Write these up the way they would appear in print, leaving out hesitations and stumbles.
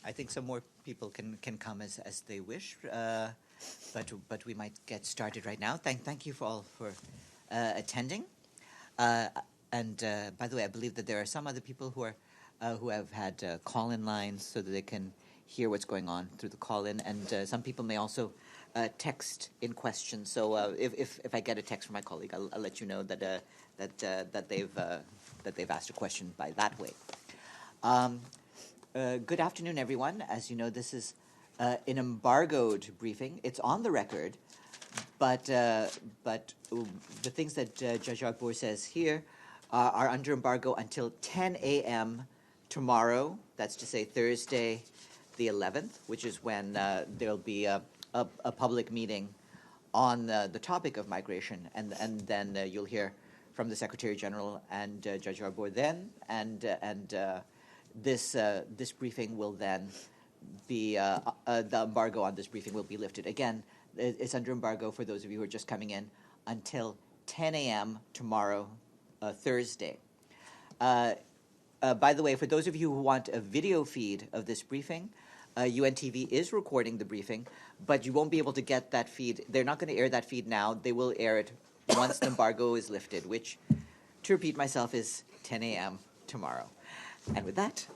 I think some more people can come as they wish, but we might get started right now. Thank you all for attending. And by the way, I believe that there are some other people who have had call-in lines so that they can hear what's going on through the call-in, and some people may also text in questions. So if I get a text from my colleague, I'll let you know that they've asked a question by that way. Good afternoon, everyone. As you know, this is an embargoed briefing. It's on the record, but the things that Judge Arbour says here are under embargo until 10 a.m. tomorrow. That's to say Thursday, the 11th, which is when there'll be a public meeting on the topic of migration, and then you'll hear from the Secretary General and Judge Arbour then, and this briefing will then be the embargo on this briefing will be lifted. Again, it's under embargo for those of you who are just coming in until 10 a.m. tomorrow, Thursday. By the way, for those of you who want a video feed of this briefing, UNTV is recording the briefing, but you won't be able to get that feed. They're not going to air that feed now. They will air it once the embargo is lifted, which, to repeat myself, is 10 a.m. tomorrow. And with that,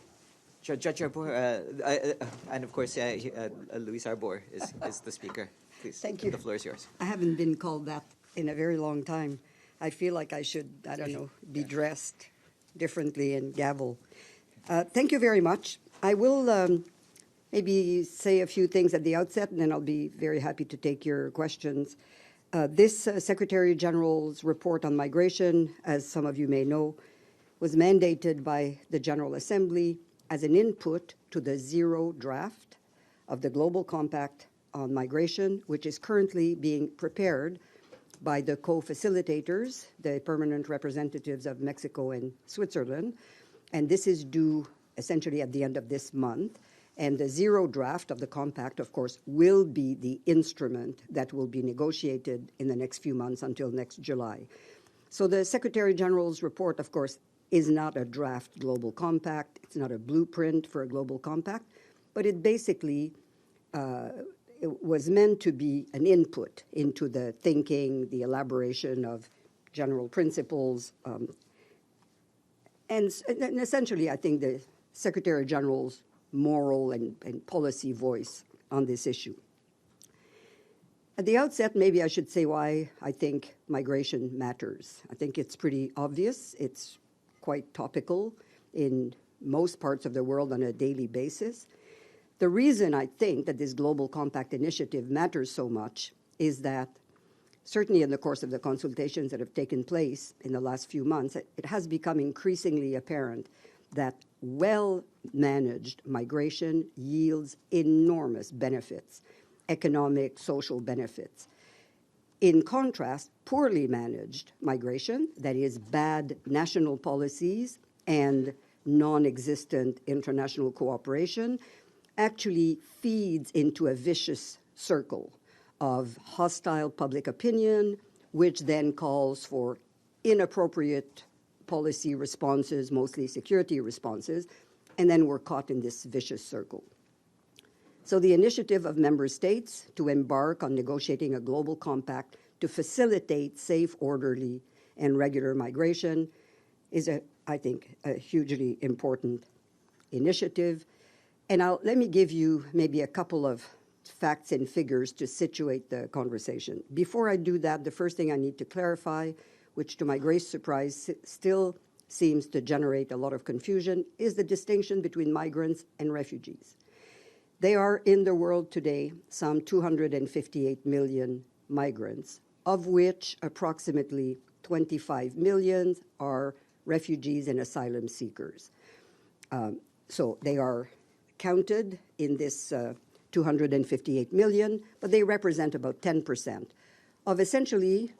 Judge Arbour, and of course, Louise Arbour is the speaker. Please, thank you. The floor is yours. I haven't been called that in a very long time. I feel like I should, I don't know, be dressed differently and gavel. Thank you very much. I will maybe say a few things at the outset, and then I'll be very happy to take your questions. This Secretary General's report on migration, as some of you may know, was mandated by the General Assembly as an input to the zero draft of the Global Compact on Migration, which is currently being prepared by the co-facilitators, the permanent representatives of Mexico and Switzerland. And this is due essentially at the end of this month. And the zero draft of the compact, of course, will be the instrument that will be negotiated in the next few months until next July. So the Secretary General's report, of course, is not a draft global compact. It's not a blueprint for a global compact, but it basically it was meant to be an input into the thinking, the elaboration of general principles, and essentially, I think, the Secretary General's moral and policy voice on this issue. At the outset, maybe I should say why I think migration matters. I think it's pretty obvious. It's quite topical in most parts of the world on a daily basis. The reason I think that this Global Compact initiative matters so much is that, certainly in the course of the consultations that have taken place in the last few months, it has become increasingly apparent that well-managed migration yields enormous benefits, economic, social benefits. In contrast, poorly managed migration, that is bad national policies and non-existent international cooperation, actually feeds into a vicious circle of hostile public opinion, which then calls for inappropriate policy responses, mostly security responses, and then we're caught in this vicious circle. So the initiative of member states to embark on negotiating a global compact to facilitate safe, orderly, and regular migration is, I think, a hugely important initiative. And let me give you maybe a couple of facts and figures to situate the conversation. Before I do that, the first thing I need to clarify, which to my great surprise still seems to generate a lot of confusion, is the distinction between migrants and refugees. There are in the world today some 258 million migrants, of which approximately 25 million are refugees and asylum seekers. So they are counted in this 258 million, but they represent about 10% of essentially,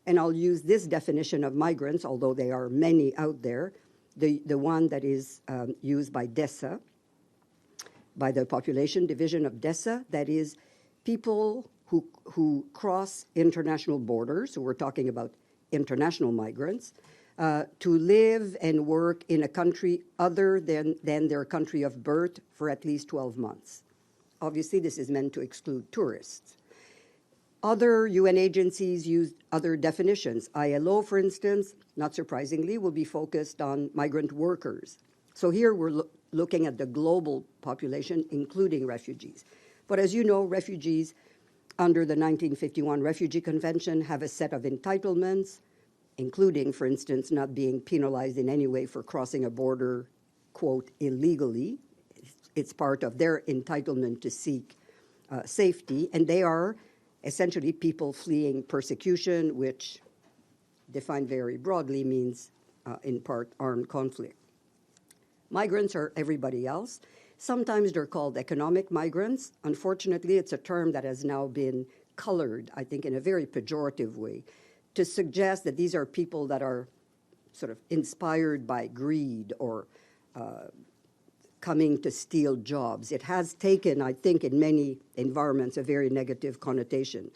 and I'll use this definition of migrants, although there are many out there, the one that is used by DESA, by the Population Division of DESA, that is people who cross international borders, so we're talking about international migrants, to live and work in a country other than their country of birth for at least 12 months. Obviously, this is meant to exclude tourists. Other UN agencies use other definitions. ILO, for instance, not surprisingly, will be focused on migrant workers. So here we're looking at the global population, including refugees. But as you know, refugees under the 1951 Refugee Convention have a set of entitlements, including, for instance, not being penalized in any way for crossing a border, quote, illegally. It's part of their entitlement to seek safety, and they are essentially people fleeing persecution, which, defined very broadly, means, in part, armed conflict. Migrants are everybody else. Sometimes they're called economic migrants. Unfortunately, it's a term that has now been colored, I think, in a very pejorative way, to suggest that these are people that are sort of inspired by greed or coming to steal jobs. It has taken, I think, in many environments, a very negative connotation.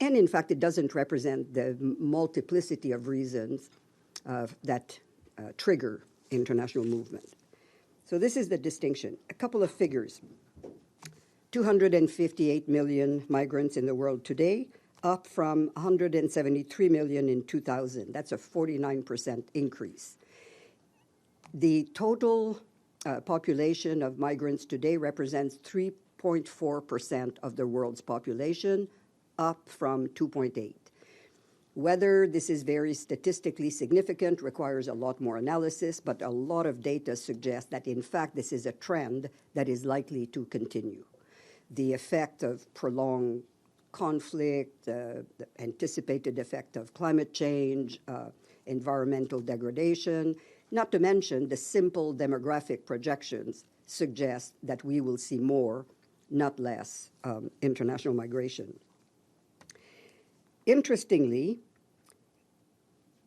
And in fact, it doesn't represent the multiplicity of reasons that trigger international movement. So this is the distinction. A couple of figures. 258 million migrants in the world today, up from 173 million in 2000. That's a 49% increase. The total population of migrants today represents 3.4% of the world's population, up from 2.8. Whether this is very statistically significant requires a lot more analysis, but a lot of data suggests that, in fact, this is a trend that is likely to continue. The effect of prolonged conflict, the anticipated effect of climate change, environmental degradation, not to mention the simple demographic projections suggest that we will see more, not less, international migration. Interestingly,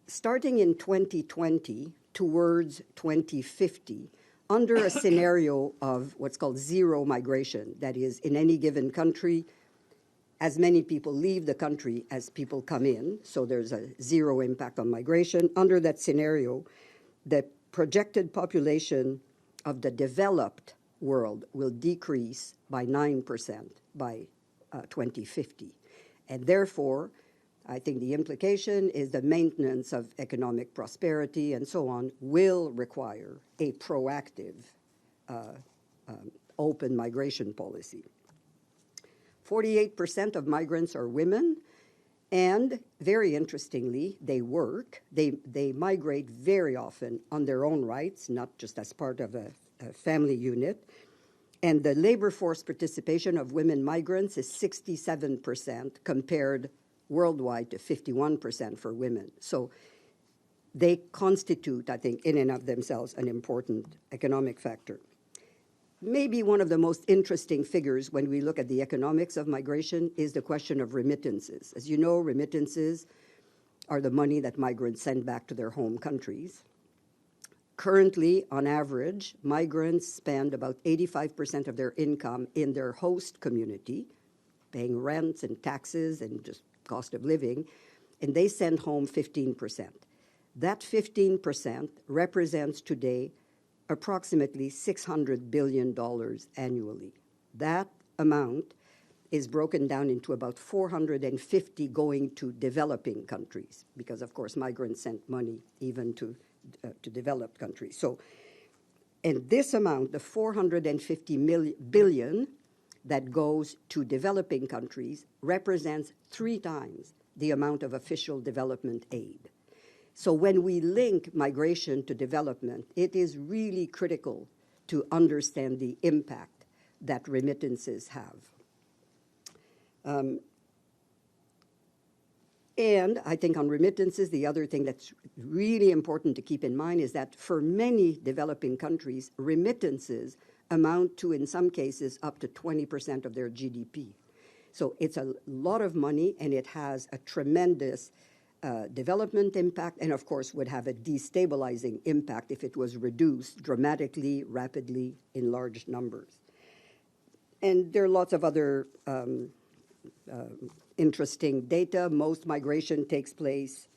starting in 2020 towards 2050, under a scenario of what's called zero migration, that is, in any given country, as many people leave the country as people come in, so there's a zero impact on migration. Under that scenario, the projected population of the developed world will decrease by 9% by 2050. And therefore, I think the implication is the maintenance of economic prosperity and so on will require a proactive open migration policy. 48% of migrants are women, and very interestingly, they work. They migrate very often on their own rights, not just as part of a family unit. And the labor force participation of women migrants is 67% compared worldwide to 51% for women. So they constitute, I think, in and of themselves, an important economic factor. Maybe one of the most interesting figures when we look at the economics of migration is the question of remittances. As you know, remittances are the money that migrants send back to their home countries. Currently, on average, migrants spend about 85% of their income in their host community, paying rents and taxes and just cost of living, and they send home 15%. That 15% represents today approximately $600 billion annually. That amount is broken down into about 450 going to developing countries, because of course migrants sent money even to developed countries. So, and this amount, the 450 billion that goes to developing countries, represents 3 times the amount of official development aid. So when we link migration to development, it is really critical to understand the impact that remittances have. And I think on remittances, the other thing that's really important to keep in mind is that for many developing countries, remittances amount to, in some cases, up to 20% of their GDP. So it's a lot of money, and it has a tremendous development impact, and of course would have a destabilizing impact if it was reduced dramatically, rapidly, in large numbers. And there are lots of other interesting data. Most migration takes place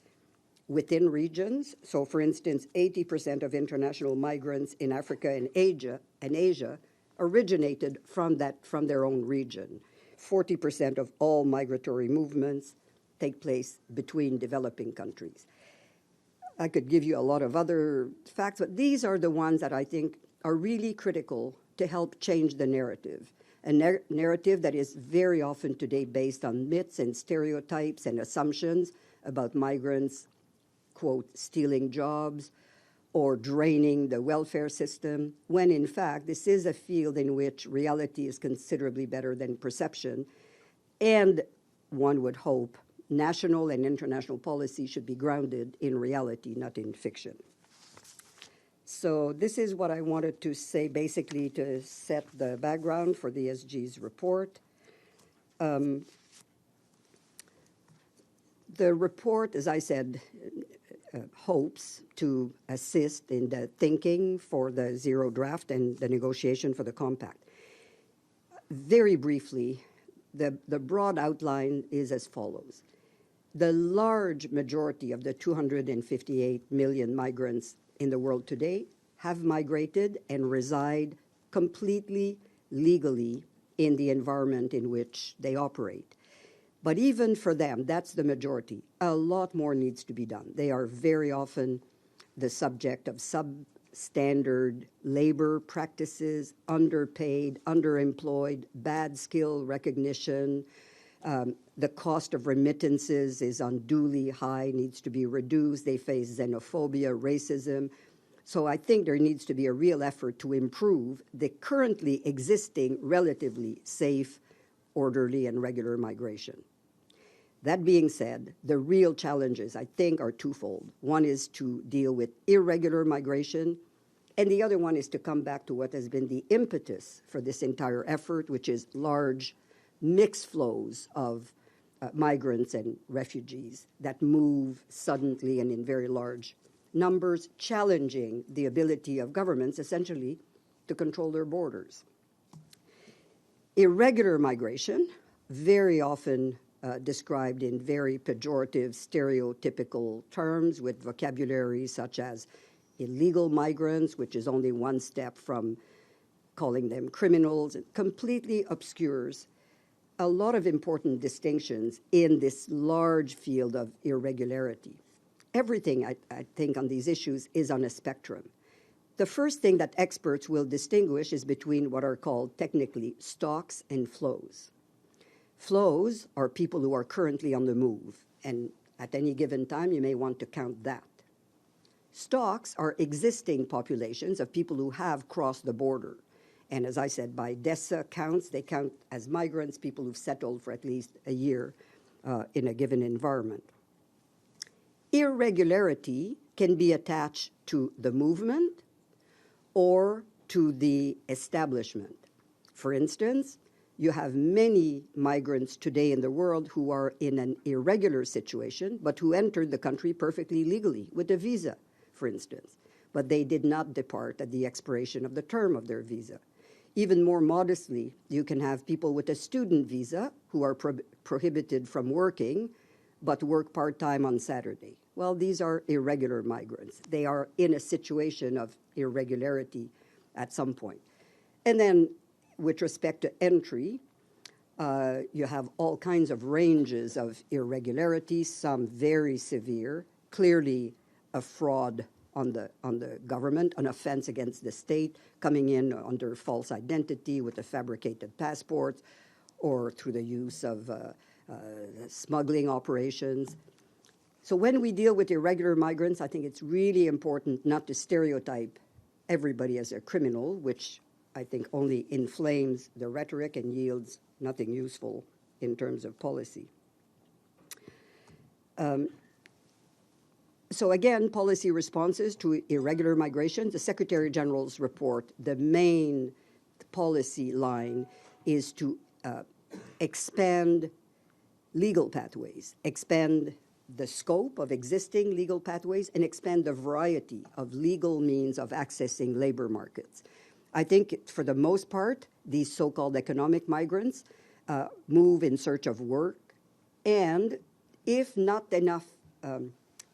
within regions. So, for instance, 80% of international migrants in Africa and Asia originated from their own region. 40% of all migratory movements take place between developing countries. I could give you a lot of other facts, but these are the ones that I think are really critical to help change the narrative. A narrative that is very often today based on myths and stereotypes and assumptions about migrants, quote, stealing jobs or draining the welfare system, when in fact this is a field in which reality is considerably better than perception, and one would hope national and international policy should be grounded in reality, not in fiction. So this is what I wanted to say, basically, to set the background for the SG's report. The report, as I said, hopes to assist in the thinking for the zero draft and the negotiation for the compact. Very briefly, the broad outline is as follows. The large majority of the 258 million migrants in the world today have migrated and reside completely legally in the environment in which they operate. But even for them, that's the majority. A lot more needs to be done. They are very often the subject of substandard labor practices, underpaid, underemployed, bad skill recognition. The cost of remittances is unduly high, needs to be reduced. They face xenophobia, racism. So I think there needs to be a real effort to improve the currently existing relatively safe, orderly, and regular migration. That being said, the real challenges, I think, are twofold. One is to deal with irregular migration, and the other one is to come back to what has been the impetus for this entire effort, which is large mixed flows of migrants and refugees that move suddenly and in very large numbers, challenging the ability of governments, essentially, to control their borders. Irregular migration, very often described in very pejorative, stereotypical terms with vocabulary such as illegal migrants, which is only one step from calling them criminals. It completely obscures a lot of important distinctions in this large field of irregularity. Everything, I think, on these issues is on a spectrum. The first thing that experts will distinguish is between what are called technically stocks and flows. Flows are people who are currently on the move, and at any given time you may want to count that. Stocks are existing populations of people who have crossed the border. And as I said, by DESA counts, they count as migrants, people who've settled for at least a year in a given environment. Irregularity can be attached to the movement or to the establishment. For instance, you have many migrants today in the world who are in an irregular situation, but who entered the country perfectly legally with a visa, for instance. But they did not depart at the expiration of the term of their visa. Even more modestly, you can have people with a student visa who are prohibited from working, but work part-time on Saturday. Well, these are irregular migrants. They are in a situation of irregularity at some point. And then with respect to entry, you have all kinds of ranges of irregularity, some very severe, clearly a fraud on the government, an offense against the state, coming in under false identity with a fabricated passport or through the use of smuggling operations. So when we deal with irregular migrants, I think it's really important not to stereotype everybody as a criminal, which I think only inflames the rhetoric and yields nothing useful in terms of policy. So again, policy responses to irregular migration. The Secretary General's report, the main policy line is to expand legal pathways, expand the scope of existing legal pathways, and expand the variety of legal means of accessing labor markets. I think for the most part, these so-called economic migrants move in search of work, and if not enough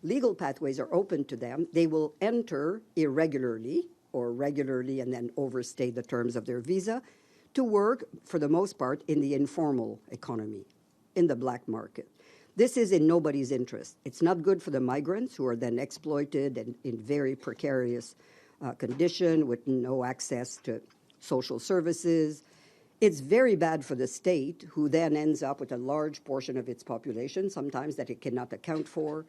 legal pathways are open to them, they will enter irregularly or regularly and then overstay the terms of their visa to work, for the most part, in the informal economy, in the black market. This is in nobody's interest. It's not good for the migrants who are then exploited and in very precarious condition with no access to social services. It's very bad for the state, who then ends up with a large portion of its population, sometimes that it cannot account for.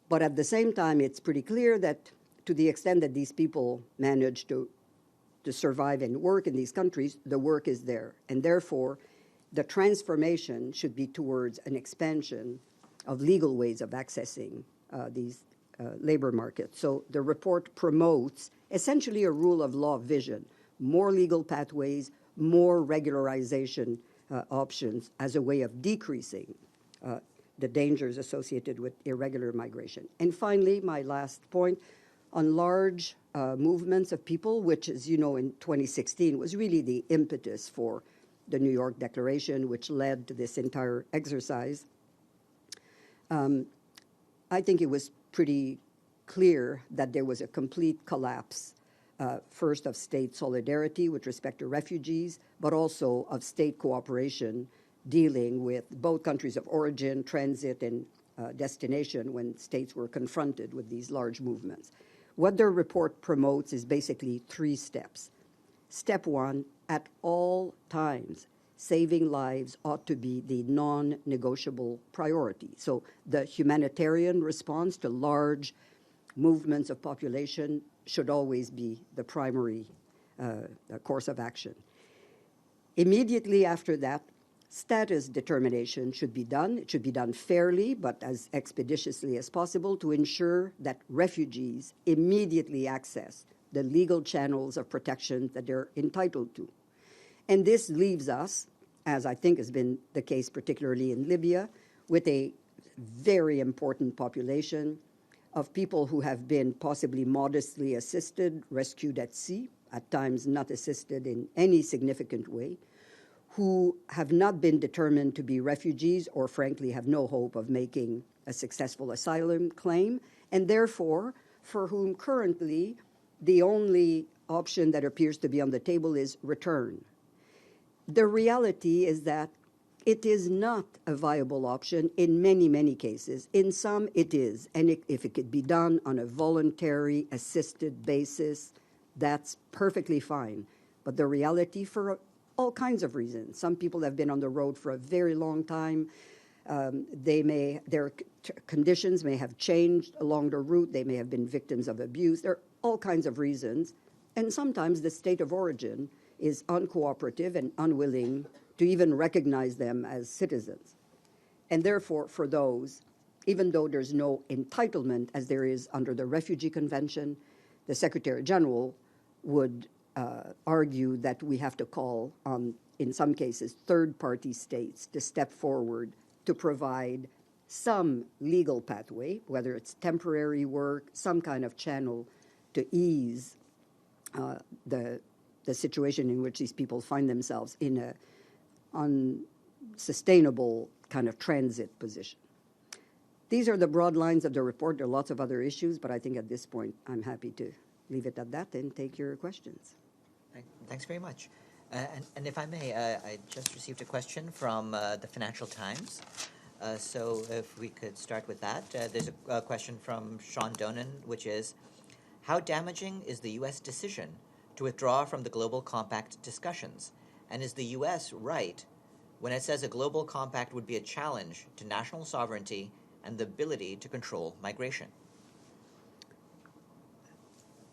But at the same time, it's pretty clear that to the extent that these people manage to survive and work in these countries, the work is there. And therefore, the transformation should be towards an expansion of legal ways of accessing these labor markets. So the report promotes essentially a rule of law vision, more legal pathways, more regularization options as a way of decreasing the dangers associated with irregular migration. And finally, my last point, on large movements of people, which, as you know, in 2016 was really the impetus for the New York Declaration, which led to this entire exercise. I think it was pretty clear that there was a complete collapse, first of state solidarity with respect to refugees, but also of state cooperation dealing with both countries of origin, transit, and destination when states were confronted with these large movements. What their report promotes is basically 3 steps. Step 1, at all times, saving lives ought to be the non-negotiable priority. So the humanitarian response to large movements of population should always be the primary course of action. Immediately after that, status determination should be done. It should be done fairly, but as expeditiously as possible, to ensure that refugees immediately access the legal channels of protection that they're entitled to. And this leaves us, as I think has been the case particularly in Libya, with a very important population of people who have been possibly modestly assisted, rescued at sea, at times not assisted in any significant way, who have not been determined to be refugees or frankly have no hope of making a successful asylum claim, and therefore for whom currently the only option that appears to be on the table is return. The reality is that it is not a viable option in many, many cases. In some, it is. And if it could be done on a voluntary, assisted basis, that's perfectly fine. But the reality, for all kinds of reasons, some people have been on the road for a very long time. Their conditions may have changed along the route. They may have been victims of abuse. There are all kinds of reasons. And sometimes the state of origin is uncooperative and unwilling to even recognize them as citizens. And therefore, for those, even though there's no entitlement as there is under the Refugee Convention, the Secretary General would argue that we have to call on, in some cases, third-party states to step forward to provide some legal pathway, whether it's temporary work, some kind of channel to ease the situation in which these people find themselves in a unsustainable kind of transit position. These are the broad lines of the report. There are lots of other issues, but I think at this point I'm happy to leave it at that and take your questions. Thanks very much. And if I may, I just received a question from the Financial Times. So if we could start with that. There's a question from Sean Donan, which is, how damaging is the U.S. decision to withdraw from the Global Compact discussions? And is the U.S. right when it says a global compact would be a challenge to national sovereignty and the ability to control migration?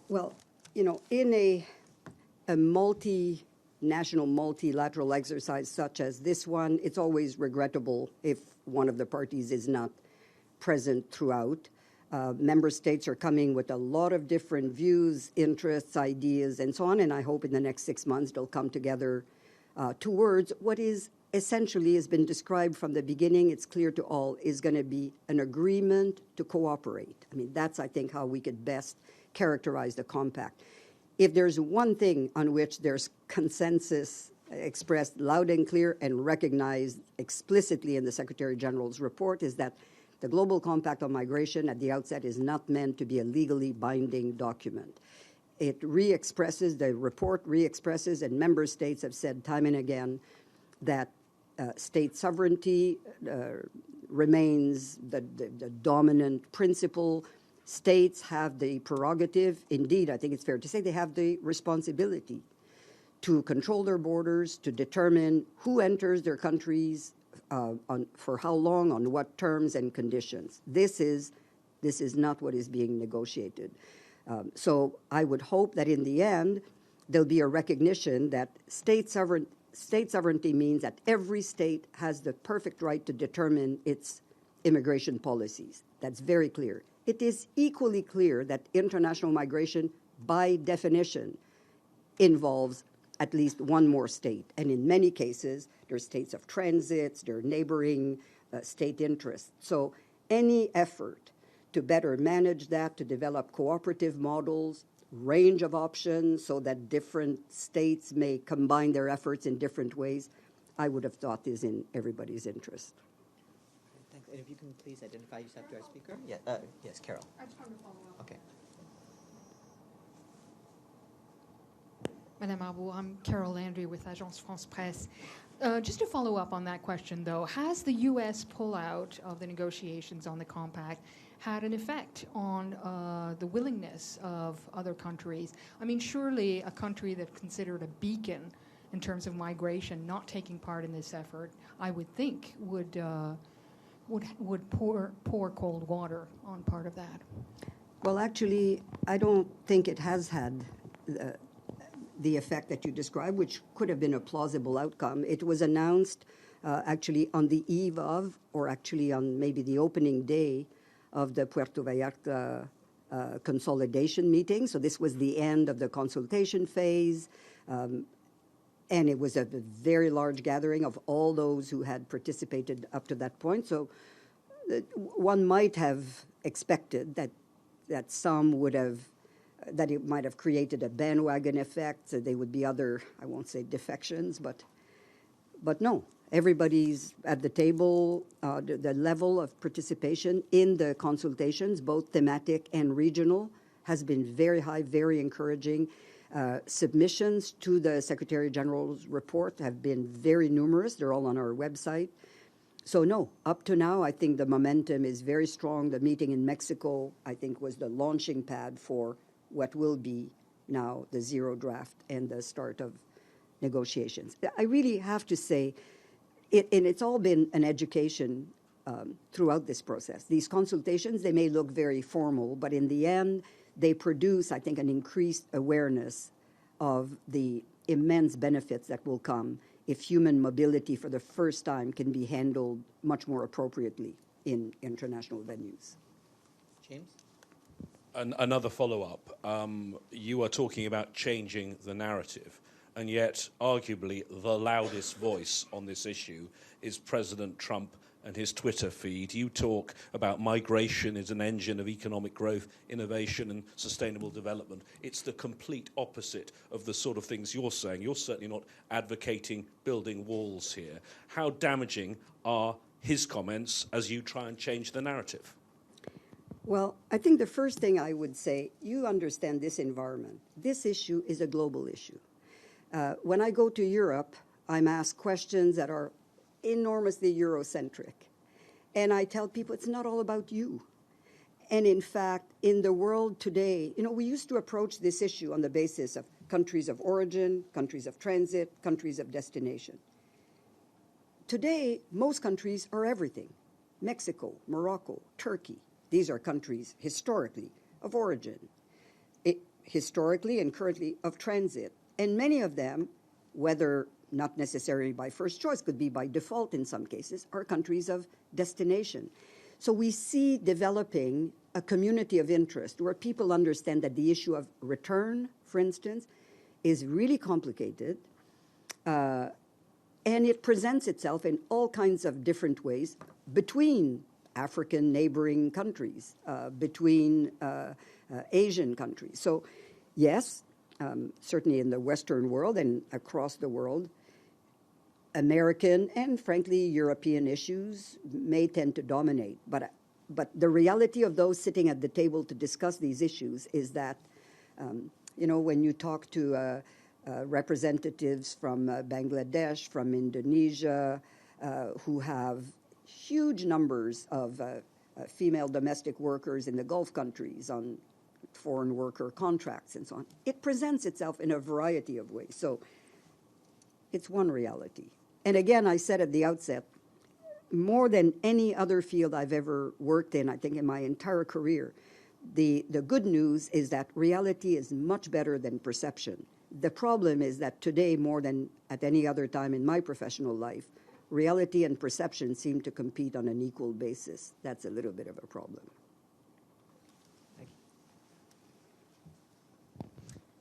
Well, you know, in a multinational, multilateral exercise such as this one, it's always regrettable if one of the parties is not present throughout. Member states are coming with a lot of different views, interests, ideas, and so on, and I hope in the next 6 months they'll come together towards what is essentially has been described from the beginning, it's clear to all, is going to be an agreement to cooperate. I mean, that's, I think, how we could best characterize the compact. If there's one thing on which there's consensus expressed loud and clear and recognized explicitly in the Secretary General's report, is that The Global Compact on Migration at the outset is not meant to be a legally binding document. It re-expresses, the report re-expresses, and member states have said time and again that state sovereignty remains the dominant principle. States have the prerogative, indeed, I think it's fair to say, they have the responsibility to control their borders, to determine who enters their countries, for how long, on what terms and conditions. This is not what is being negotiated. So I would hope that in the end, there'll be a recognition that state sovereignty means that every state has the perfect right to determine its immigration policies. That's very clear. It is equally clear that international migration, by definition, involves at least one more state. And in many cases, there are states of transit, there are neighboring state interests. So any effort to better manage that, to develop cooperative models, range of options so that different states may combine their efforts in different ways, I would have thought is in everybody's interest. Thanks. And if you can please identify yourself to our speaker. Yeah, yes, Carol. I just wanted to follow up. Okay. Madame Arbour, I'm Carol Landry with Agence France Presse. Just to follow up on that question, though, has the U.S. pullout of the negotiations on the compact had an effect on the willingness of other countries? I mean, surely a country that's considered a beacon in terms of migration not taking part in this effort, I would think, would pour cold water on part of that. Well, actually, I don't think it has had the effect that you described, which could have been a plausible outcome. It was announced actually on the eve of, or actually on maybe the opening day of the Puerto Vallarta consolidation meeting. So this was the end of the consultation phase. And it was a very large gathering of all those who had participated up to that point. So one might have expected that some would have, that it might have created a bandwagon effect. So there would be other, I won't say defections, but no. Everybody's at the table. The level of participation in the consultations, both thematic and regional, has been very high, very encouraging. Submissions to the Secretary General's report have been very numerous. They're all on our website. So no, up to now, I think the momentum is very strong. The meeting in Mexico, I think, was the launching pad for what will be now the zero draft and the start of negotiations. I really have to say, and it's all been an education throughout this process. These consultations, they may look very formal, but in the end, they produce, I think, an increased awareness of the immense benefits that will come if human mobility for the first time can be handled much more appropriately in international venues. James? Another follow-up. You are talking about changing the narrative, and yet arguably the loudest voice on this issue is President Trump and his Twitter feed. You talk about migration as an engine of economic growth, innovation and sustainable development. It's the complete opposite of the sort of things you're saying. You're certainly not advocating building walls here. How damaging are his comments as you try and change the narrative? Well, I think the first thing I would say, you understand this environment. This issue is a global issue. When I go to Europe, I'm asked questions that are enormously Eurocentric. And I tell people it's not all about you. And in fact, in the world today, we used to approach this issue on the basis of countries of origin, countries of transit, countries of destination. Today, most countries are everything. Mexico, Morocco, Turkey. These are countries historically of origin, historically and currently of transit. And many of them, whether not necessarily by first choice, could be by default in some cases, are countries of destination. So we see developing a community of interest where people understand that the issue of return, for instance, is really complicated, and it presents itself in all kinds of different ways between African neighboring countries, between Asian countries. So yes, certainly in the Western world and across the world, American and frankly European issues may tend to dominate. But But the reality of those sitting at the table to discuss these issues is that, when you talk to representatives from Bangladesh, from Indonesia, who have huge numbers of female domestic workers in the Gulf countries on foreign worker contracts and so on, it presents itself in a variety of ways. So it's one reality. And again, I said at the outset, more than any other field I've ever worked in, I think in my entire career, the good news is that reality is much better than perception. The problem is that today, more than at any other time in my professional life, reality and perception seem to compete on an equal basis. That's a little bit of a problem.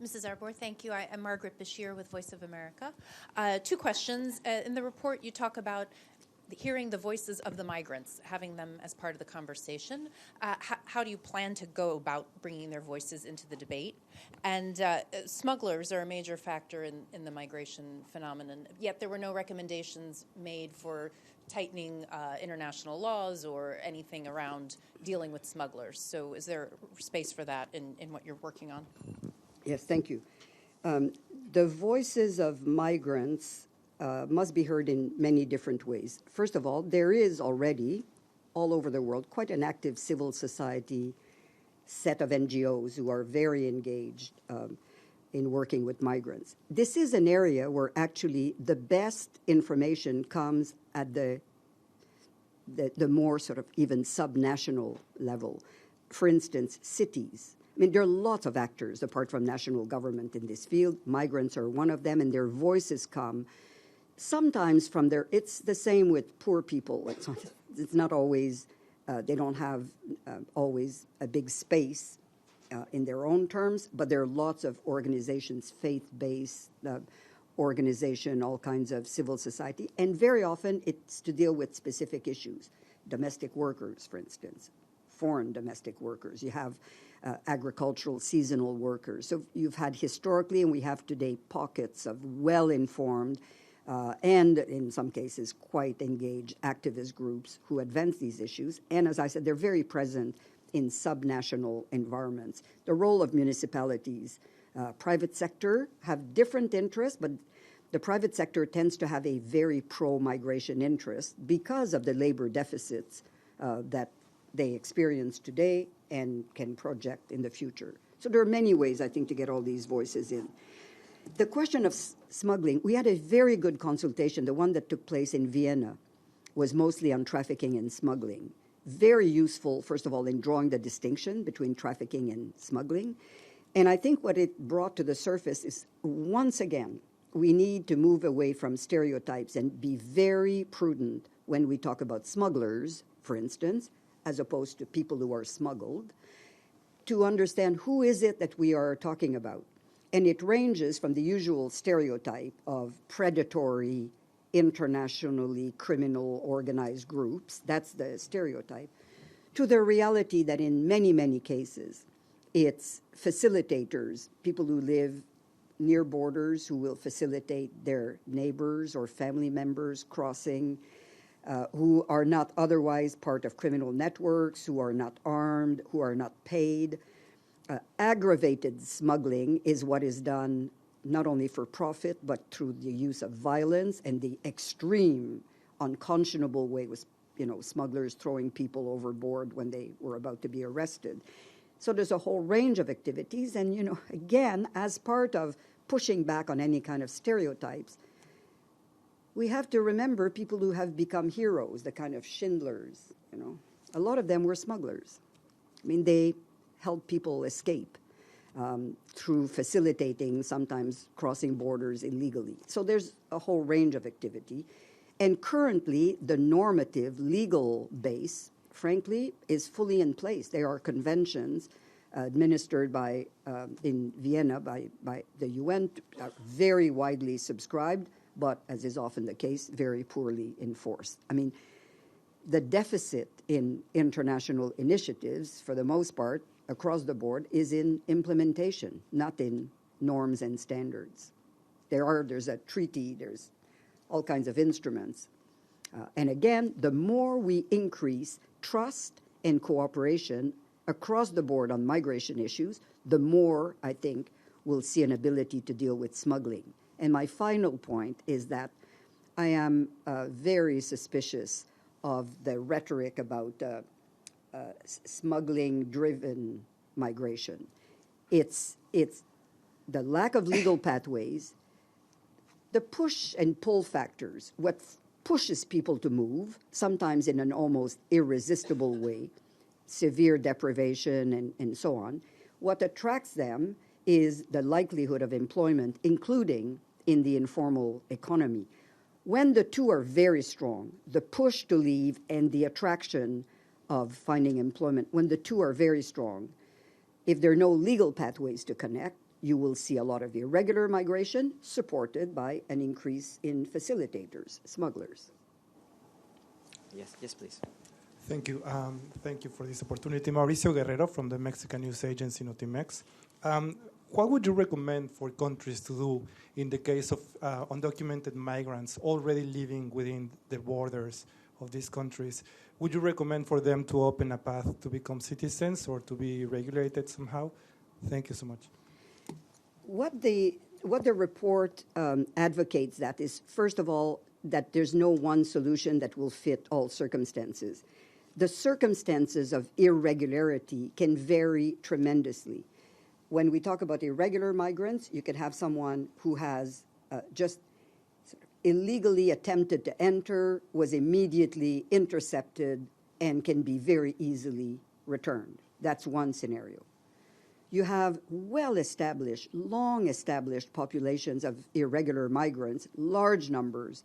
Mrs. Arbour, thank you. I'm Margaret Bashir with Voice of America. Two questions. In the report, you talk about hearing the voices of the migrants, having them as part of the conversation. How do you plan to go about bringing their voices into the debate? And smugglers are a major factor in the migration phenomenon, yet there were no recommendations made for tightening international laws or anything around dealing with smugglers. So is there space for that in what you're working on? Yes, thank you. The voices of migrants must be heard in many different ways. First of all, there is already, all over the world, quite an active civil society set of NGOs who are very engaged in working with migrants. This is an area where actually the best information comes at the more sort of even subnational level. For instance, cities. I mean, there are lots of actors apart from national government in this field. Migrants are one of them, and their voices come sometimes from their, it's the same with poor people. It's not always, they don't have always a big space in their own terms, but there are lots of organizations, faith-based organization, all kinds of civil society, and very often it's to deal with specific issues. Domestic workers, for instance, foreign domestic workers. You have agricultural seasonal workers. So you've had historically, and we have today, pockets of well-informed and in some cases quite engaged activist groups who advance these issues. And as I said, they're very present in subnational environments. The role of municipalities, private sector have different interests, but the private sector tends to have a very pro-migration interest because of the labor deficits that they experience today and can project in the future. So there are many ways, I think, to get all these voices in. The question of smuggling, we had a very good consultation. The one that took place in Vienna was mostly on trafficking and smuggling. Very useful, first of all, in drawing the distinction between trafficking and smuggling. And I think what it brought to the surface is, once again, we need to move away from stereotypes and be very prudent when we talk about smugglers, for instance, as opposed to people who are smuggled, to understand who is it that we are talking about. And it ranges from the usual stereotype of predatory, internationally criminal organized groups, that's the stereotype, to the reality that in many, many cases, it's facilitators, people who live near borders who will facilitate their neighbors or family members crossing, who are not otherwise part of criminal networks, who are not armed, who are not paid. Aggravated smuggling is what is done not only for profit, but through the use of violence and the extreme, unconscionable way with, smugglers throwing people overboard when they were about to be arrested. So there's a whole range of activities. And, again, as part of pushing back on any kind of stereotypes, we have to remember people who have become heroes, the kind of Schindlers, A lot of them were smugglers. I mean, they helped people escape through facilitating, sometimes crossing borders illegally. So there's a whole range of activity. And currently, the normative legal base, frankly, is fully in place. There are conventions administered by, in Vienna by the UN, very widely subscribed, but as is often the case, very poorly enforced. I mean, the deficit in international initiatives, for the most part, across the board, is in implementation, not in norms and standards. There's a treaty, there's all kinds of instruments. And again, the more we increase trust and cooperation across the board on migration issues, the more, I think, we'll see an ability to deal with smuggling. And my final point is that I am very suspicious of the rhetoric about smuggling-driven migration. It's the lack of legal pathways, the push and pull factors, what pushes people to move, sometimes in an almost irresistible way, severe deprivation and so on. What attracts them is the likelihood of employment, including in the informal economy. When the two are very strong, the push to leave and the attraction of finding employment, when the two are very strong, if there are no legal pathways to connect, you will see a lot of irregular migration supported by an increase in facilitators, smugglers. Yes, please. Thank you. Thank you for this opportunity. Mauricio Guerrero from the Mexican news agency Notimex. What would you recommend for countries to do in the case of undocumented migrants already living within the borders of these countries? Would you recommend for them to open a path to become citizens or to be regulated somehow? Thank you so much. What the report advocates that is, first of all, that there's no one solution that will fit all circumstances. The circumstances of irregularity can vary tremendously. When we talk about irregular migrants, you could have someone who has just sort of illegally attempted to enter, was immediately intercepted, and can be very easily returned. That's one scenario. You have well-established, long-established populations of irregular migrants, large numbers,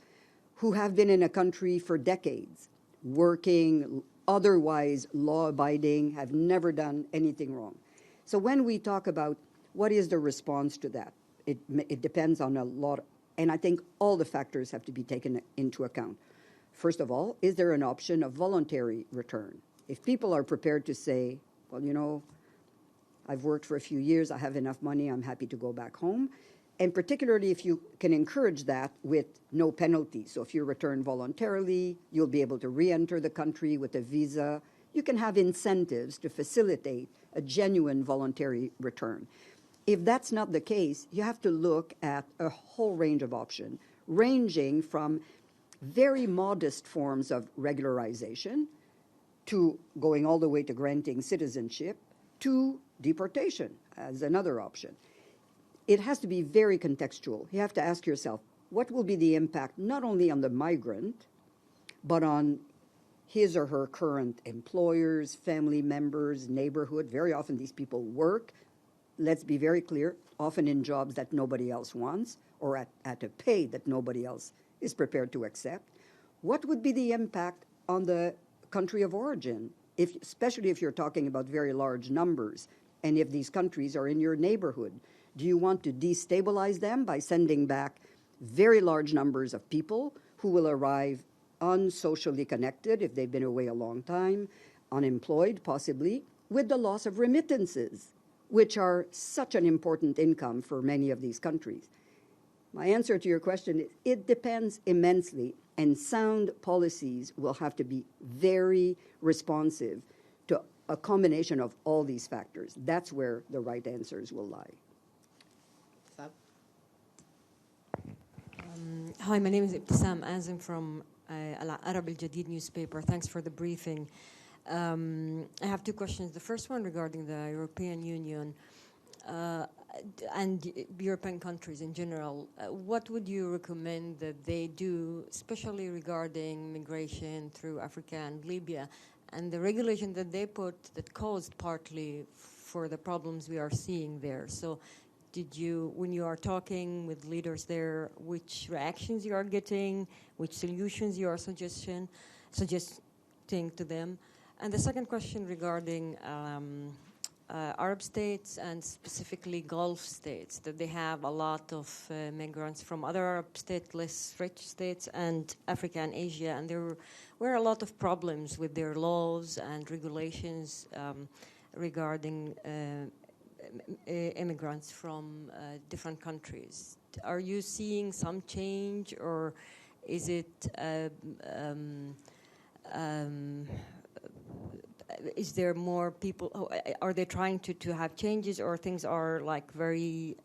who have been in a country for decades, working, otherwise law-abiding, have never done anything wrong. So when we talk about what is the response to that, it depends on a lot, and I think all the factors have to be taken into account. First of all, is there an option of voluntary return? If people are prepared to say, well, you know, I've worked for a few years, I have enough money, I'm happy to go back home. And particularly if you can encourage that with no penalty. So if you return voluntarily, you'll be able to re-enter the country with a visa. You can have incentives to facilitate a genuine voluntary return. If that's not the case, you have to look at a whole range of options, ranging from very modest forms of regularization to going all the way to granting citizenship to deportation as another option. It has to be very contextual. You have to ask yourself, what will be the impact not only on the migrant, but on his or her current employers, family members, neighborhood? Very often these people work, let's be very clear, often in jobs that nobody else wants or at a pay that nobody else is prepared to accept. What would be the impact on the country of origin, especially if you're talking about very large numbers, and if these countries are in your neighborhood? Do you want to destabilize them by sending back very large numbers of people who will arrive unsocially connected if they've been away a long time, unemployed possibly, with the loss of remittances, which are such an important income for many of these countries? My answer to your question is it depends immensely, and sound policies will have to be very responsive to a combination of all these factors. That's where the right answers will lie. Hi, my name is Ibtisam Azim from Arab Al Jadid newspaper. Thanks for the briefing. I have two questions. The first one regarding the European Union and European countries in general. What would you recommend that they do, especially regarding migration through Africa and Libya, and the regulation that they put that caused partly for the problems we are seeing there? So did you, when you are talking with leaders there, which reactions you are getting, which solutions you are suggesting to them? And the second question regarding Arab states and specifically Gulf states, that they have a lot of migrants from other Arab states, less rich states, and Africa and Asia, and there were a lot of problems with their laws and regulations regarding immigrants from different countries. Are you seeing some change, or is it is there more people? Are they trying to have changes, or things are like very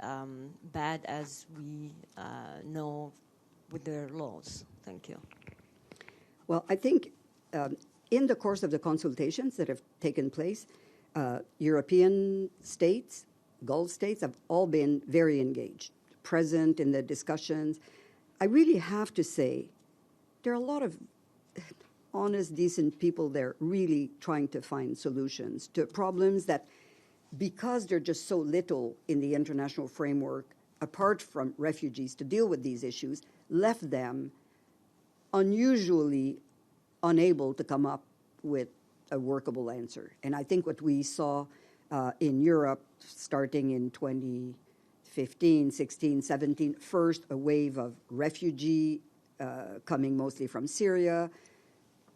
bad as we know with their laws? Thank you. Well, I think in the course of the consultations that have taken place, European states, Gulf states, have all been very engaged, present in the discussions. I really have to say, there are a lot of honest, decent people there really trying to find solutions to problems that, because they're just so little in the international framework, apart from refugees, to deal with these issues, left them unusually unable to come up with a workable answer. And I think what we saw in Europe, starting in 2015, 16, 17, first a wave of refugee coming mostly from Syria,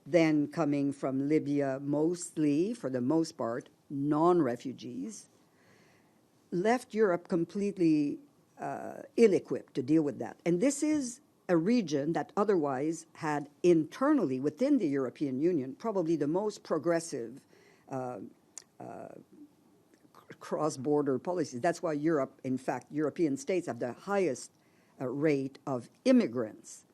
then coming from Libya, mostly, for the most part, non-refugees, left Europe completely ill-equipped to deal with that. And this is a region that otherwise had internally, within the European Union, probably the most progressive cross-border policies. That's why Europe, in fact, European states have the highest rate of immigrants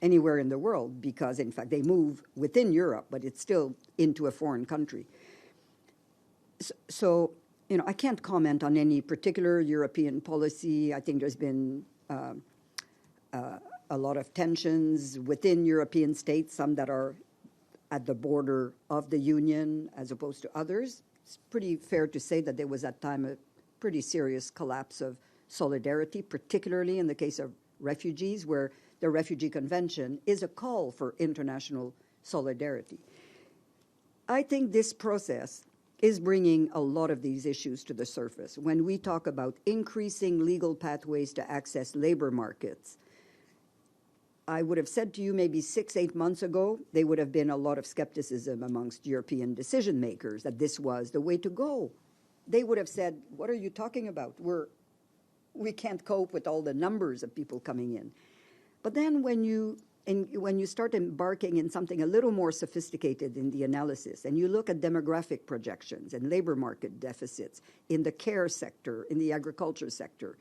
anywhere in the world, because, in fact, they move within Europe, but it's still into a foreign country. So, you know, I can't comment on any particular European policy. I think there's been a lot of tensions within European states, some that are at the border of the Union as opposed to others. It's pretty fair to say that there was at time a pretty serious collapse of solidarity, particularly in the case of refugees, where the Refugee Convention is a call for international solidarity. I think this process is bringing a lot of these issues to the surface. When we talk about increasing legal pathways to access labor markets, I would have said to you maybe 6-8 months ago, there would have been a lot of skepticism amongst European decision makers that this was the way to go. They would have said, what are you talking about? We can't cope with all the numbers of people coming in. But then when you start embarking in something a little more sophisticated in the analysis, and you look at demographic projections and labor market deficits in the care sector, in the agriculture sector,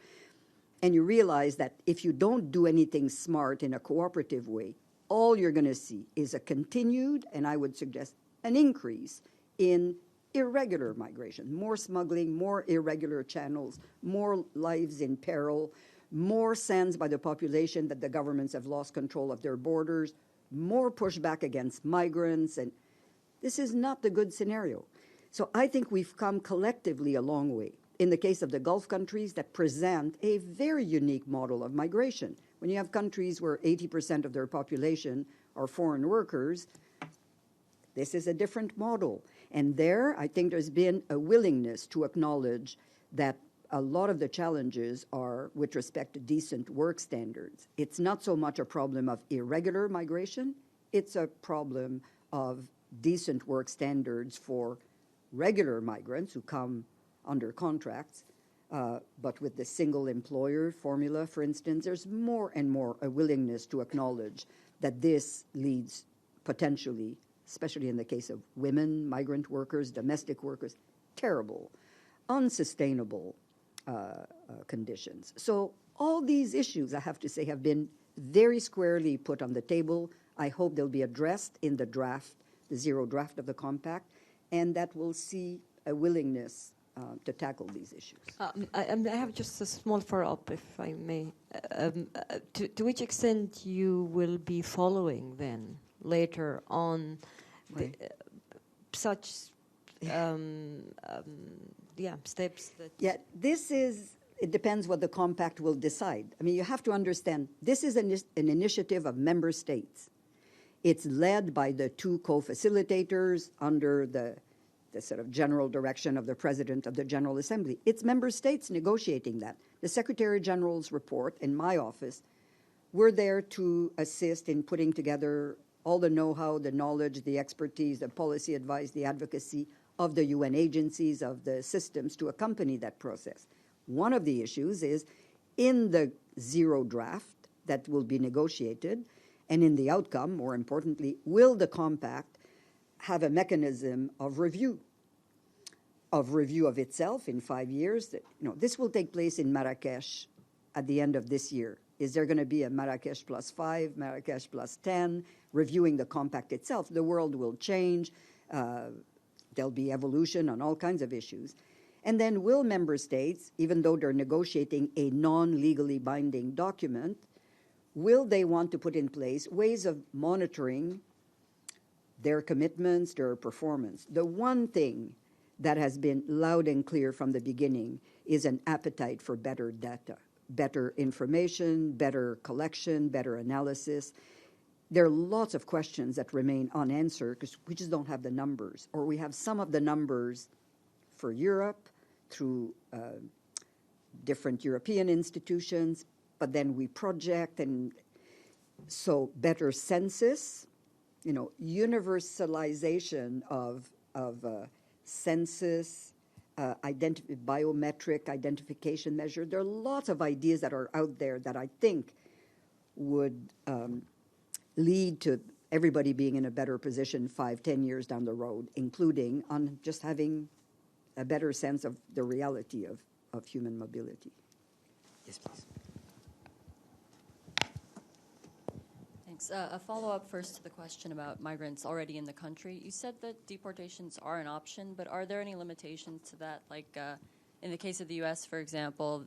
and you realize that if you don't do anything smart in a cooperative way, all you're going to see is a continued, and I would suggest an increase in irregular migration, more smuggling, more irregular channels, more lives in peril, more sense by the population that the governments have lost control of their borders, more pushback against migrants, and this is not the good scenario. So I think we've come collectively a long way in the case of the Gulf countries that present a very unique model of migration. When you have countries where 80% of their population are foreign workers, this is a different model. And there, I think there's been a willingness to acknowledge that a lot of the challenges are with respect to decent work standards. It's not so much a problem of irregular migration, it's a problem of decent work standards for regular migrants who come under contracts, but with the single employer formula, for instance, there's more and more a willingness to acknowledge that this leads potentially, especially in the case of women, migrant workers, domestic workers, terrible, unsustainable conditions. So all these issues, I have to say, have been very squarely put on the table. I hope they'll be addressed in the draft, the zero draft of the compact, and that we'll see a willingness to tackle these issues. I have just a small follow-up, if I may. To which extent you will be following then later on such steps that... Yeah, it depends what the compact will decide. I mean, you have to understand, this is an initiative of member states. It's led by the two co-facilitators under the sort of general direction of the President of the General Assembly. It's member states negotiating that. The Secretary General's report in my office, we're there to assist in putting together all the know-how, the knowledge, the expertise, the policy advice, the advocacy of the UN agencies, of the systems to accompany that process. One of the issues is in the zero draft that will be negotiated, and in the outcome, more importantly, will the compact have a mechanism of review of itself in 5 years. This will take place in Marrakesh at the end of this year. Is there going to be a Marrakesh +5, Marrakesh +10, reviewing the compact itself? The world will change. There'll be evolution on all kinds of issues. And then will member states, even though they're negotiating a non-legally binding document, will they want to put in place ways of monitoring their commitments, their performance? The one thing that has been loud and clear from the beginning is an appetite for better data, better information, better collection, better analysis. There are lots of questions that remain unanswered because we just don't have the numbers, or we have some of the numbers for Europe through different European institutions, but then we project, and so better census, universalization of census, biometric identification measure. There are lots of ideas that are out there that I think would lead to everybody being in a better position 5-10 years down the road, including on just having a better sense of the reality of human mobility. Yes, please. Thanks. A follow-up first to the question about migrants already in the country. You said that deportations are an option, but are there any limitations to that? Like in the case of the U.S., for example,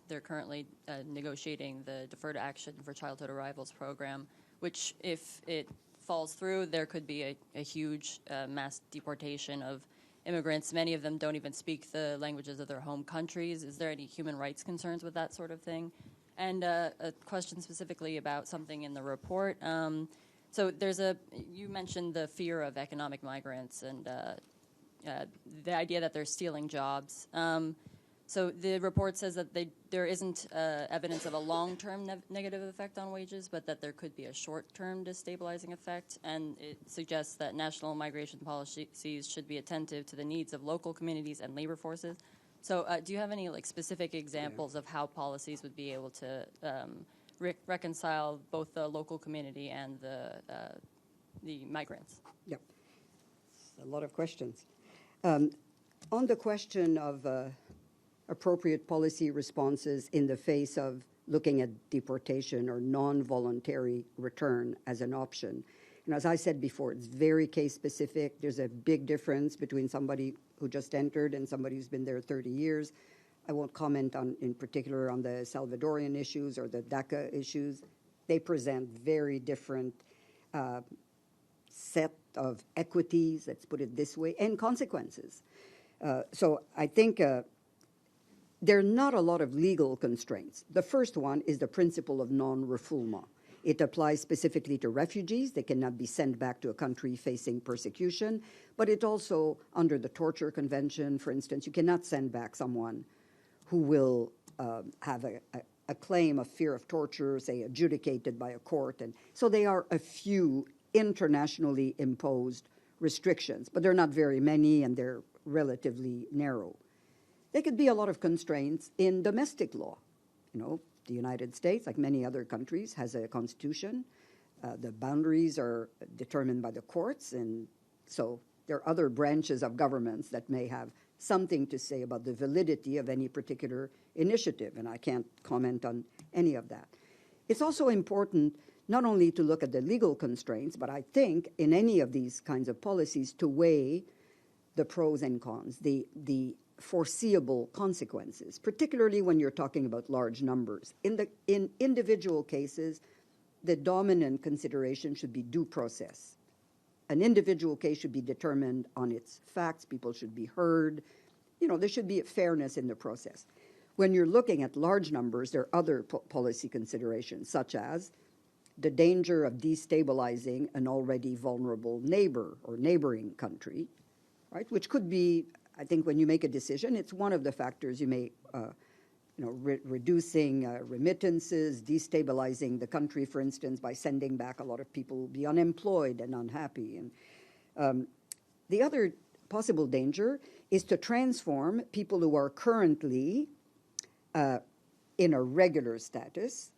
they're currently negotiating the Deferred Action for Childhood Arrivals program, which, if it falls through, there could be a huge mass deportation of immigrants. Many of them don't even speak the languages of their home countries. Is there any human rights concerns with that sort of thing? And a question specifically about something in the report. So you mentioned the fear of economic migrants and the idea that they're stealing jobs. So the report says that there isn't evidence of a long-term negative effect on wages, but that there could be a short-term destabilizing effect, and it suggests that national migration policies should be attentive to the needs of local communities and labor forces. So do you have any specific examples of how policies would be able to reconcile both the local community and the migrants? Yep. A lot of questions. On the question of appropriate policy responses in the face of looking at deportation or non-voluntary return as an option. And as I said before, it's very case-specific. There's a big difference between somebody who just entered and somebody who's been there 30 years. I won't comment in particular on the Salvadorian issues or the DACA issues. They present very different set of equities, let's put it this way, and consequences. So I think there are not a lot of legal constraints. The first one is the principle of non-refoulement. It applies specifically to refugees. They cannot be sent back to a country facing persecution. But it also, under the Torture Convention, for instance, you cannot send back someone who will have a claim of fear of torture, say, adjudicated by a court. And so they are a few internationally imposed restrictions, but they're not very many, and they're relatively narrow. There could be a lot of constraints in domestic law. The United States, like many other countries, has a constitution. The boundaries are determined by the courts, and so there are other branches of governments that may have something to say about the validity of any particular initiative, and I can't comment on any of that. It's also important not only to look at the legal constraints, but I think in any of these kinds of policies to weigh the pros and cons, the foreseeable consequences, particularly when you're talking about large numbers. In individual cases, the dominant consideration should be due process. An individual case should be determined on its facts. People should be heard. There should be a fairness in the process. When you're looking at large numbers, there are other policy considerations, such as the danger of destabilizing an already vulnerable neighbor or neighboring country, right? Which could be, I think, when you make a decision, it's one of the factors you may, reducing remittances, destabilizing the country, for instance, by sending back a lot of people who will be unemployed and unhappy. And the other possible danger is to transform people who are currently in a regular status,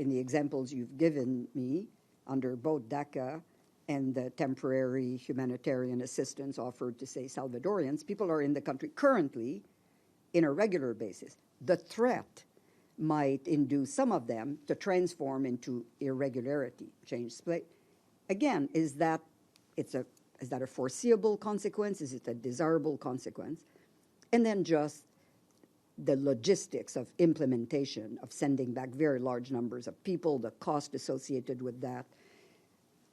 in the examples you've given me, under both DACA and the temporary humanitarian assistance offered to, say, Salvadorians, people are in the country currently in a regular basis. The threat might induce some of them to transform into irregularity, change state. Again, is that a foreseeable consequence? Is it a desirable consequence? And then just the logistics of implementation, of sending back very large numbers of people, the cost associated with that.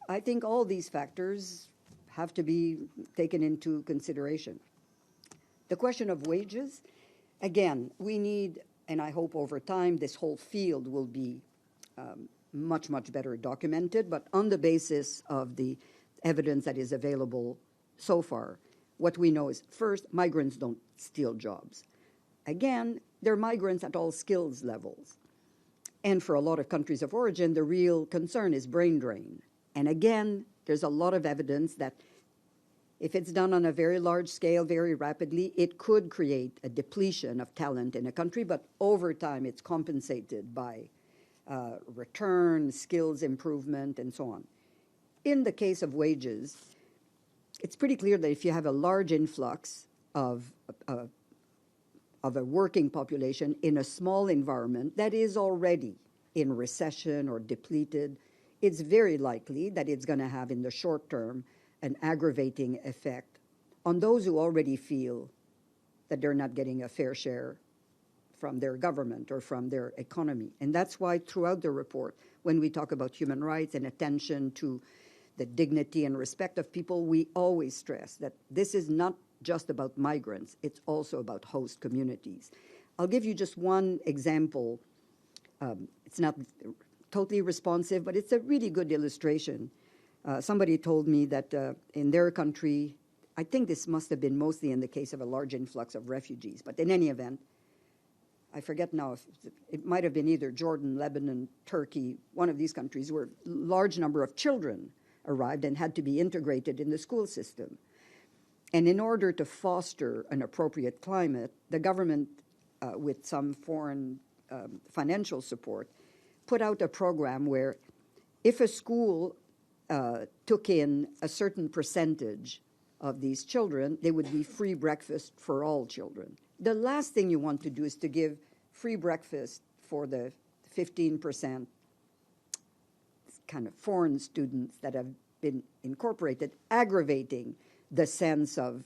I think all these factors have to be taken into consideration. The question of wages, again, we need, and I hope over time this whole field will be much, much better documented, but on the basis of the evidence that is available so far, what we know is, first, migrants don't steal jobs. Again, they're migrants at all skills levels. And for a lot of countries of origin, the real concern is brain drain. And again, there's a lot of evidence that if it's done on a very large scale, very rapidly, it could create a depletion of talent in a country, but over time it's compensated by return, skills improvement, and so on. In the case of wages, it's pretty clear that if you have a large influx of a working population in a small environment that is already in recession or depleted, it's very likely that it's going to have in the short term an aggravating effect on those who already feel that they're not getting a fair share from their government or from their economy. And that's why throughout the report, when we talk about human rights and attention to the dignity and respect of people, we always stress that this is not just about migrants, it's also about host communities. I'll give you just one example. It's not totally responsive, but it's a really good illustration. Somebody told me that in their country, I think this must have been mostly in the case of a large influx of refugees, but in any event, I forget now if it might have been either Jordan, Lebanon, Turkey, one of these countries where a large number of children arrived and had to be integrated in the school system. And in order to foster an appropriate climate, the government, with some foreign financial support, put out a program where if a school took in a certain percentage of these children, there would be free breakfast for all children. The last thing you want to do is to give free breakfast for the 15% kind of foreign students that have been incorporated, aggravating the sense of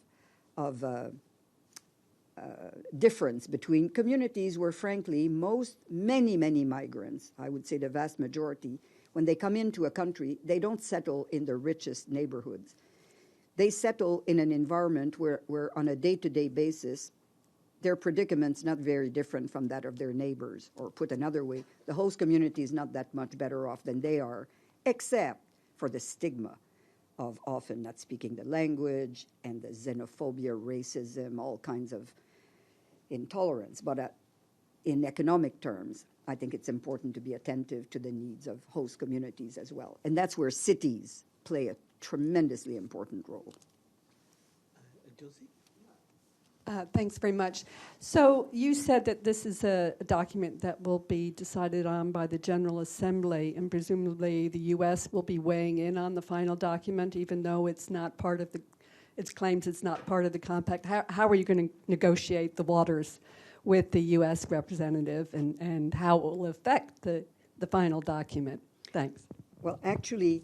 difference between communities where, frankly, many migrants, I would say the vast majority, when they come into a country, they don't settle in the richest neighborhoods. They settle in an environment where on a day-to-day basis, their predicament's not very different from that of their neighbors. Or put another way, the host community is not that much better off than they are, except for the stigma of often not speaking the language and the xenophobia, racism, all kinds of intolerance. But in economic terms, I think it's important to be attentive to the needs of host communities as well. And that's where cities play a tremendously important role. Dulcie? Thanks very much. So you said that this is a document that will be decided on by the General Assembly, and presumably the U.S. will be weighing in on the final document, even though it's not part of it claims it's not part of the compact. How are you going to negotiate the waters with the U.S. representative, and how it will affect the final document? Thanks. Well, actually,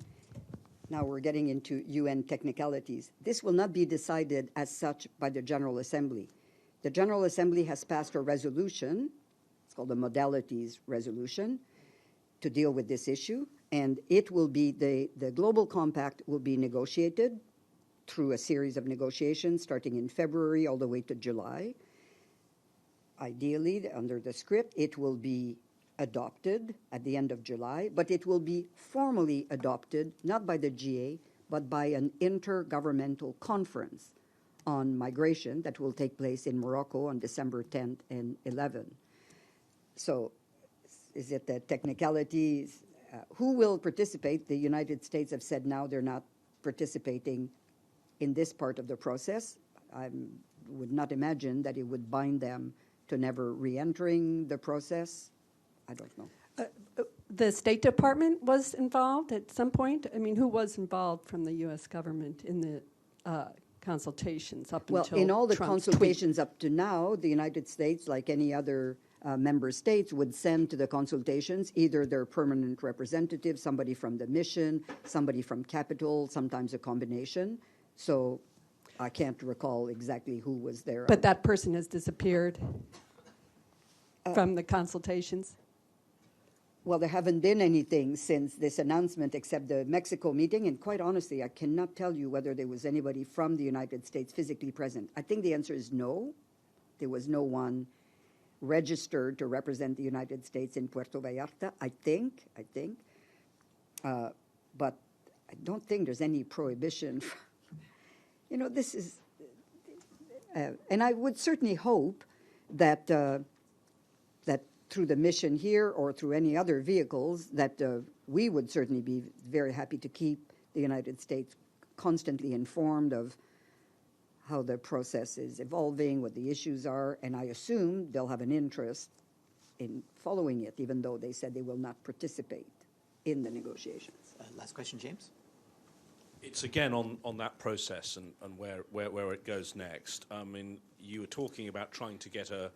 now we're getting into UN technicalities. This will not be decided as such by the General Assembly. The General Assembly has passed a resolution, it's called the Modalities Resolution, to deal with this issue, and it will be, the Global Compact will be negotiated through a series of negotiations starting in February all the way to July. Ideally, under the script, it will be adopted at the end of July, but it will be formally adopted not by the GA, but by an inter-governmental conference on migration that will take place in Morocco on December 10th and 11th. So is it the technicalities? Who will participate? The United States have said now they're not participating in this part of the process. I would not imagine that it would bind them to never re-entering the process. I don't know. the State Department was involved at some point? I mean, who was involved from the U.S. government in the consultations up Well, until in all the Trump's consultations up to now, the United States, like any other member states, would send to the consultations either their permanent representative, somebody from the mission, somebody from Capitol, sometimes a combination. So I can't recall exactly who was there. But that person has disappeared from the consultations? Well, there haven't been anything since this announcement except the Mexico meeting, and quite honestly, I cannot tell you whether there was anybody from the United States physically present. I think the answer is no. There was no one registered to represent the United States in Puerto Vallarta, I think. But I don't think there's any prohibition. You know, this is, and I would certainly hope that that through the mission here or through any other vehicles, that we would certainly be very happy to keep the United States constantly informed of how the process is evolving, what the issues are, and I assume they'll have an interest in following it, even though they said they will not participate in the negotiations. Last question, James. It's again on that process and where it goes next. I mean, you were talking about trying to get a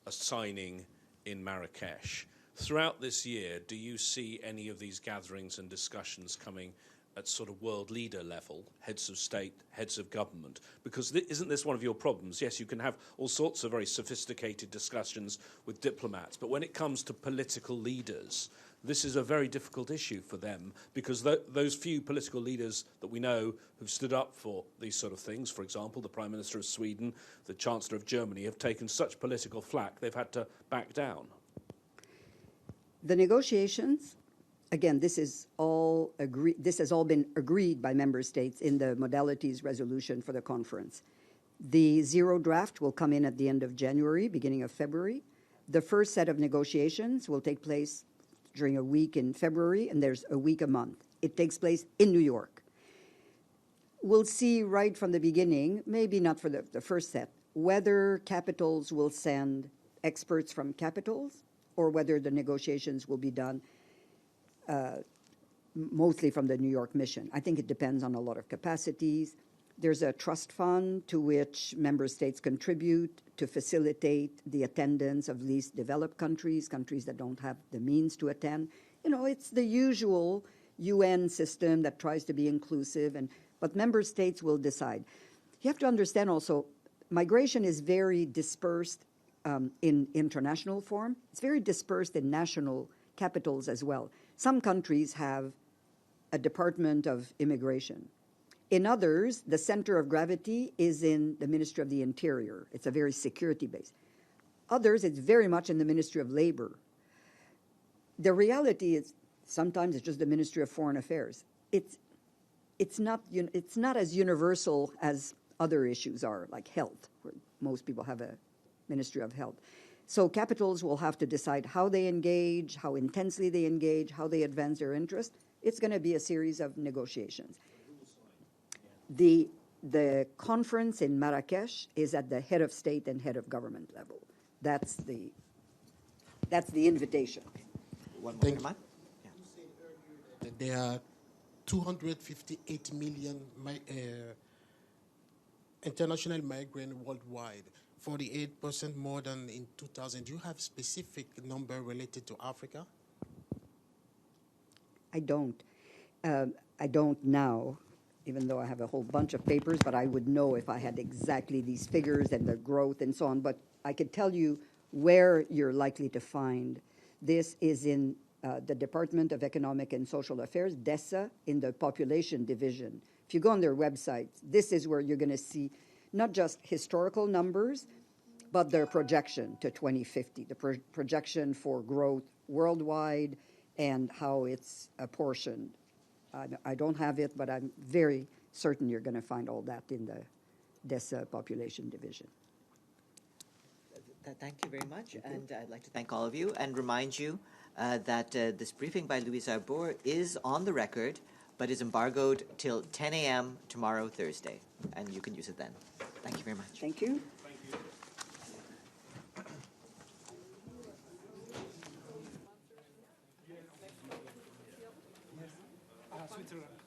signing in Marrakesh. Throughout this year, do you see any of these gatherings and discussions coming at sort of world leader level, heads of state, heads of government? Because isn't this one of your problems? Yes, you can have all sorts of very sophisticated discussions with diplomats, but when it comes to political leaders, this is a very difficult issue for them because those few political leaders that we know who've stood up for these sort of things, for example, the Prime Minister of Sweden, the Chancellor of Germany, have taken such political flack they've had to back down. The negotiations, again, this has all been agreed by member states in the modalities resolution for the conference. The zero draft will come in at the end of January, beginning of February. The first set of negotiations will take place during a week in February, and there's a week a month. It takes place in New York. We'll see right from the beginning, maybe not for the first set, whether capitals will send experts from capitals or whether the negotiations will be done mostly from the New York mission. I think it depends on a lot of capacities. There's a trust fund to which member states contribute to facilitate the attendance of least developed countries, countries that don't have the means to attend. You know, it's the usual UN system that tries to be inclusive, but member states will decide. You have to understand also, migration is very dispersed in international form. It's very dispersed in national capitals as well. Some countries have a Department of Immigration. In others, the center of gravity is in the Ministry of the Interior. It's a very security-based. Others, it's very much in the Ministry of Labor. The reality is sometimes it's just the Ministry of Foreign Affairs. It's not as universal as other issues are, like health, where most people have a Ministry of Health. So capitals will have to decide how they engage, how intensely they engage, how they advance their interest. It's going to be a series of negotiations. The conference in Marrakesh is at the head of state and head of government level. That's the invitation. One Thank more. you. Yeah. You said earlier that there are 258 million international migrants worldwide, 48% more than in 2000. Do you have specific number related to Africa? I don't now, even though I have a whole bunch of papers, but I would know if I had exactly these figures and the growth and so on. But I could tell you where you're likely to find this is in the Department of Economic and Social Affairs, DESA, in the population division. If you go on their website, this is where you're going to see not just historical numbers, but their projection to 2050, the projection for growth worldwide and how it's apportioned. I don't have it, but I'm very certain you're going to find all that in the DESA population division. Thank you very much, and I'd like to thank all of you and remind you that this briefing by Louise Arbour is on the record, but is embargoed till 10 a.m. tomorrow, Thursday, and you can use it then. Thank you very much. Thank you. Mr.